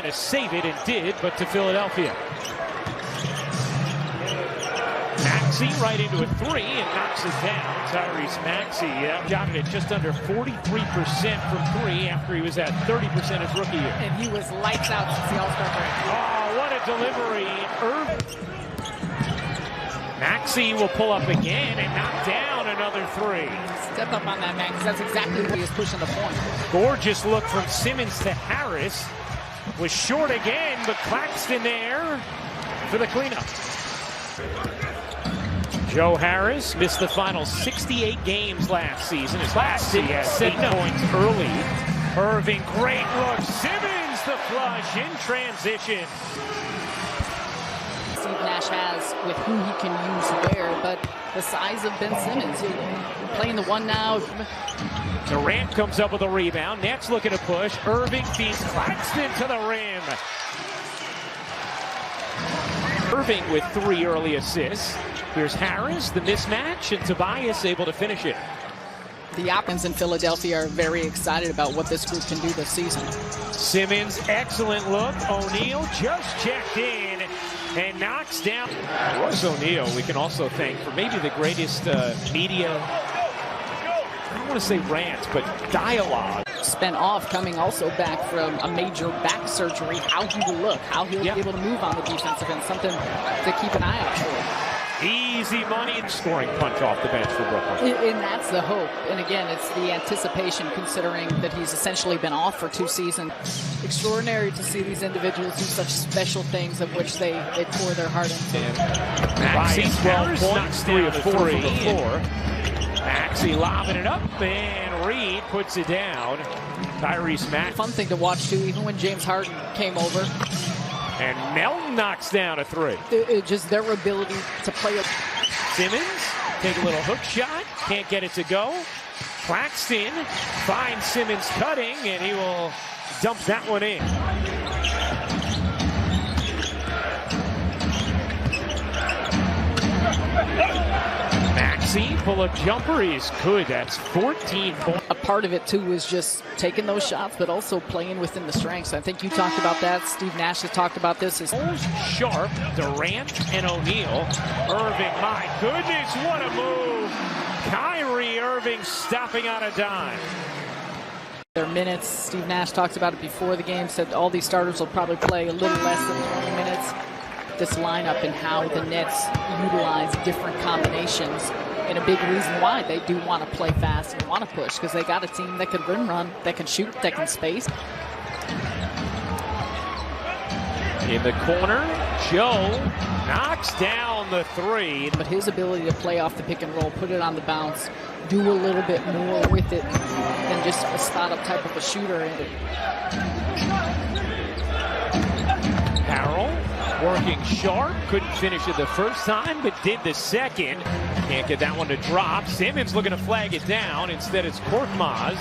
to save it, and did, but to Philadelphia. Maxey right into a three and knocks it down. Tyrese Maxey got it at just under 43% from three after he was at 30% his rookie year. And he was lights out since the All-Star break. Oh, what a delivery. Maxey will pull up again and knock down another three. Step up on that, man, because that's exactly what he is pushing the point. Gorgeous look from Simmons to Harris. Was short again, but Claxton there for the cleanup. Joe Harris missed the final 68 games last season. His last season had 7 points early. Irving, great look. Simmons the flush in transition. Steve Nash has with who he can use where, but the size of Ben Simmons, playing the one now. Durant comes up with a rebound. Nets looking to push. Irving feeds Claxton to the rim. Irving with 3 early assists. Here's Harris, the mismatch, and Tobias able to finish it. The Opens in Philadelphia are very excited about what this group can do this season. Simmons, excellent look. O'Neal just checked in and knocks down. Royce O'Neal, we can also thank for maybe the greatest media, I don't want to say rant, but dialogue. Spent off coming also back from a major back surgery. How he will look, how he'll be able to move on the defensive end, something to keep an eye out for. Easy money and scoring punch off the bench for Brooklyn. And that's the hope. And again, it's the anticipation considering that he's essentially been off for 2 seasons. Extraordinary to see these individuals do such special things of which they pour their heart into. Maxey, 12 points, 3 of 4 from the floor. Maxey lobbing it up, and Reed puts it down. Tyrese Maxey. Fun thing to watch, too, even when James Harden came over. And Melton knocks down a 3. Just their ability to play. Simmons, take a little hook shot, can't get it to go. Claxton finds Simmons cutting, and he will dump that one in. Maxey, pull-up jumper, he's good. That's 14 points. A part of it, too, is just taking those shots, but also playing within the strengths. I think you talked about that. Steve Nash has talked about this. Sharp, Durant, and O'Neal. Irving, my goodness, what a move. Kyrie Irving stopping on a dime. Their minutes, Steve Nash talked about it before the game, said all these starters will probably play a little less than 20 minutes. This lineup and how the Nets utilize different combinations. And a big reason why they do want to play fast and want to push, because they got a team that can rim run, that can shoot, that can space. In the corner, Joe knocks down the 3. But his ability to play off the pick and roll, put it on the bounce, do a little bit more with it than just a spot-up type of a shooter. Harrell working sharp, couldn't finish it the first time, but did the second. Can't get that one to drop. Simmons looking to flag it down. Instead, it's Korkmaz.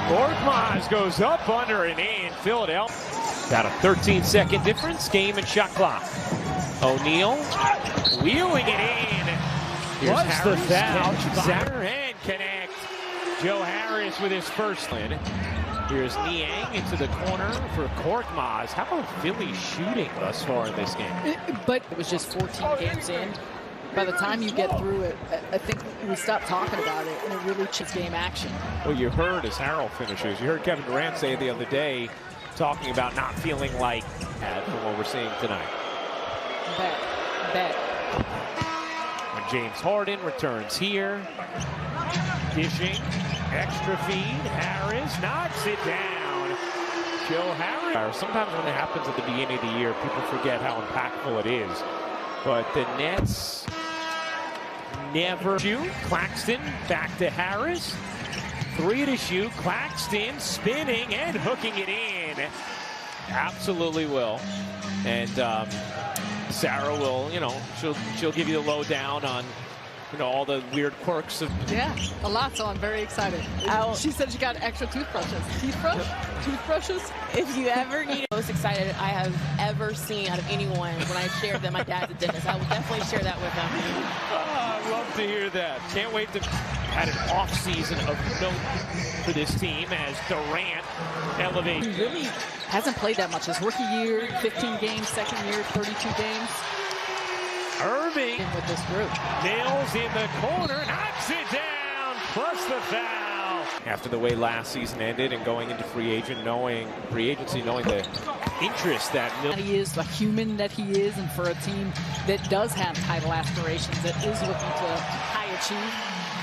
Korkmaz goes up, under, and in. Philadelphia. Got a 13-second difference. Game and shot clock. O'Neal wheeling it in. Here's the foul. Zatter and connect. Joe Harris with his first win. Here's Niang into the corner for Korkmaz. How about Philly shooting thus far in this game? But it was just 14 games in. By the time you get through it, I think we stopped talking about it, and it really changes game action. Well, you heard as Harrell finishes. You heard Kevin Durant say the other day, talking about not feeling like that from what we're seeing tonight. Bet. When James Harden returns here, dishing, extra feed, Harris knocks it down. Joe Harris. Sometimes when it happens at the beginning of the year, people forget how impactful it is. But the Nets never shoot. Claxton back to Harris. 3 to shoot. Claxton spinning and hooking it in. Absolutely will. And Sarah will, she'll give you the lowdown on, all the weird quirks of. Yeah, a lot, so I'm very excited. She said she got extra toothbrushes. Toothbrushes? If you ever need the most excited I have ever seen out of anyone when I shared that my dad's a dentist, I will definitely share that with them. Oh, I love to hear that. Can't wait to. had an offseason of note for this team as Durant elevates. He really hasn't played that much. His rookie year, 15 games, second year, 32 games. Irving with this group. nails in the corner, knocks it down, plus the foul. After the way last season ended and going into free agency, knowing the interest that he is, the human that he is, and for a team that does have title aspirations, that is looking to high achieve.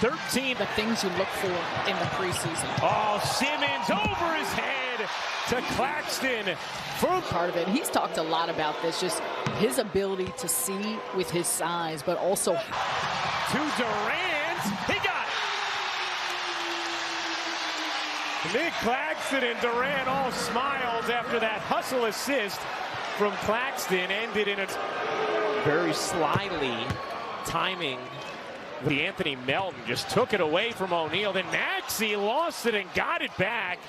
13. The things you look for in the preseason. Oh, Simmons over his head to Claxton. Part of it. He's talked a lot about this, just his ability to see with his size, but also to Durant. He got it. Nick Claxton and Durant all smiles after that hustle assist from Claxton ended in a very slyly timing. The Anthony Melton just took it away from O'Neal. Then Maxey lost it and got it back.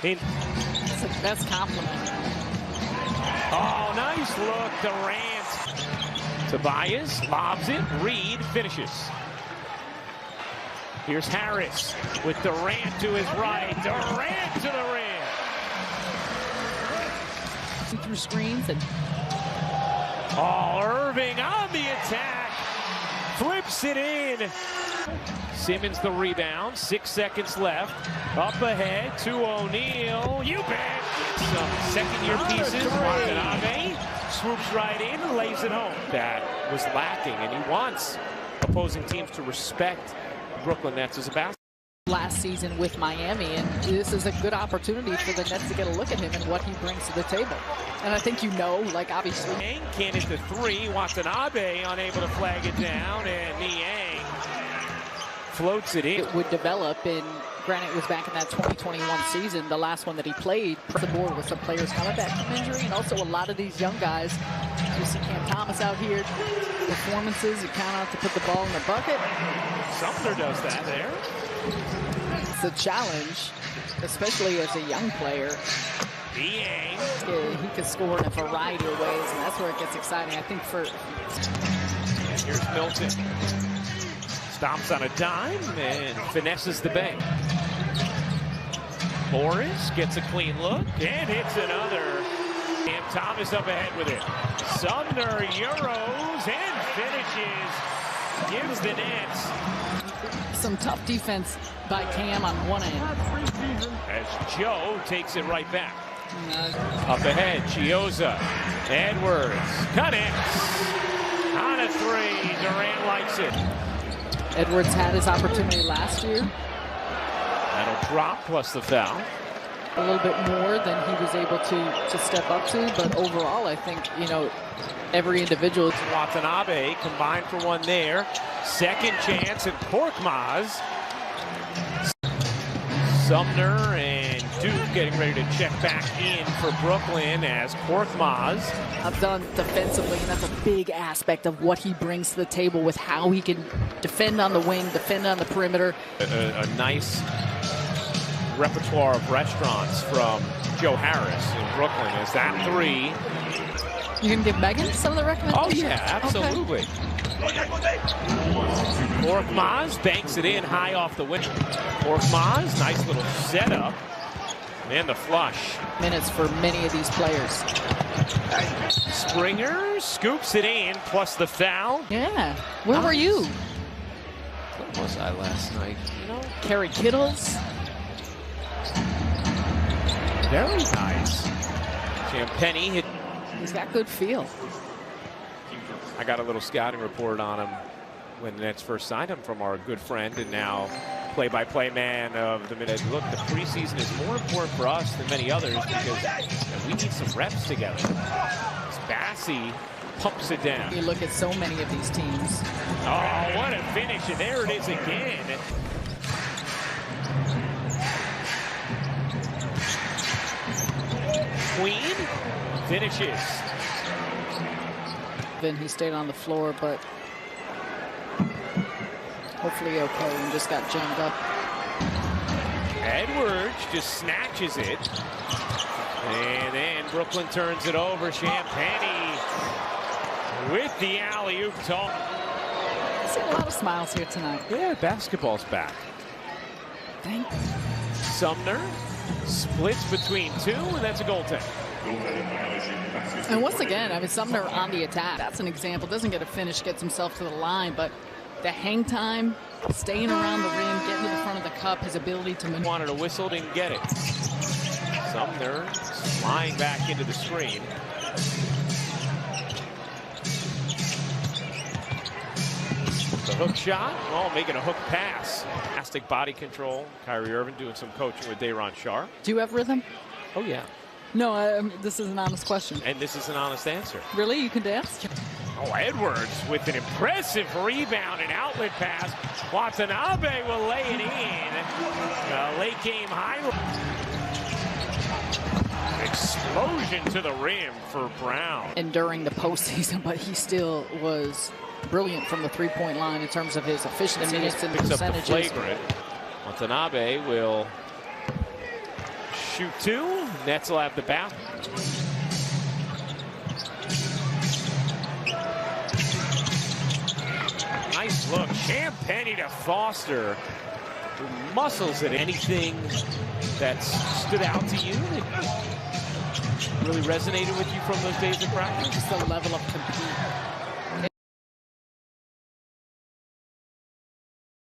That's the best compliment. Oh, nice look, Durant. Tobias lobs it. Reed finishes. Here's Harris with Durant to his right. Durant to the rim. Through screens and Irving on the attack. Flips it in. Simmons the rebound. 6 seconds left. Up ahead to O'Neal. You bet. Some second-year pieces. Watanabe swoops right in and lays it home. That was lacking, and he wants opposing teams to respect Brooklyn Nets as a basketball. Last season with Miami, and this is a good opportunity for the Nets to get a look at him and what he brings to the table. And I think like obviously. Can't hit the three. Watanabe unable to flag it down, and Niang floats it in. It would develop, and granted it was back in that 2021 season, the last one that he played. The board with some players coming back from injury, and also a lot of these young guys. You see Cam Thomas out here, performances, you count out to put the ball in the bucket. Sumner does that there. It's a challenge, especially as a young player. Niang. He can score in a variety of ways, and that's where it gets exciting. I think for... Here's Milton. Stomps on a dime and finesses the bank. Morris gets a clean look and hits another. Cam Thomas up ahead with it. Sumner Euros and finishes. Gives the Nets. Some tough defense by Cam on one end. As Joe takes it right back. Up ahead, Chioza. Edwards connects. On a three, Durant likes it. Edwards had his opportunity last year. That'll drop plus the foul. A little bit more than he was able to step up to, but overall I think, every individual. Watanabe combined for one there. Second chance at Korkmaz. Sumner and Duke getting ready to check back in for Brooklyn as Korkmaz. I've done defensively, and that's a big aspect of what he brings to the table with how he can defend on the wing, defend on the perimeter. A nice repertoire of restaurants from Joe Harris in Brooklyn. Is that three? You can give Megan some of the recommendations? Oh, yeah, absolutely. Okay. Korkmaz banks it in high off the wing. Korkmaz, nice little setup. And the flush. Minutes for many of these players. Springer scoops it in, plus the foul. Yeah. Where were you? Where was I last night? Kerry Kittles. Very nice. Champagny hit. He's got good feel. I got a little scouting report on him when the Nets first signed him from our good friend and now play-by-play man of the minute. Look, the preseason is more important for us than many others because we need some reps together. Bassey pumps it down. You look at so many of these teams. Oh, what a finish, and there it is again. Queen finishes. Then he stayed on the floor, but hopefully okay, and just got jammed up. Edwards just snatches it. And then Brooklyn turns it over. Champagny with the alley-oop. I've seen a lot of smiles here tonight. Yeah, basketball's back. Sumner splits between two, and that's a goaltend. And once again, I mean, Sumner on the attack. That's an example. Doesn't get a finish, gets himself to the line, but the hang time, staying around the rim, getting to the front of the cup, his ability to maneuver. Wanted a whistle, didn't get it. Sumner flying back into the screen. The hook shot, making a hook pass. Fantastic body control. Kyrie Irving doing some coaching with Day'Ron Sharp. Do you have rhythm? Oh, yeah. No, this is an honest question. And this is an honest answer. Really? You can dance? Oh, Edwards with an impressive rebound and outlet pass. Watanabe will lay it in. Late game highlight. Explosion to the rim for Brown. And during the postseason, but he still was brilliant from the three-point line in terms of his efficiency minutes and percentages. Up the flagrant. Watanabe will shoot two. Nets will have the bounce. Nice look. Champagny to Foster. Who muscles it. Anything that stood out to you that really resonated with you from those days of practice? Just the level of compete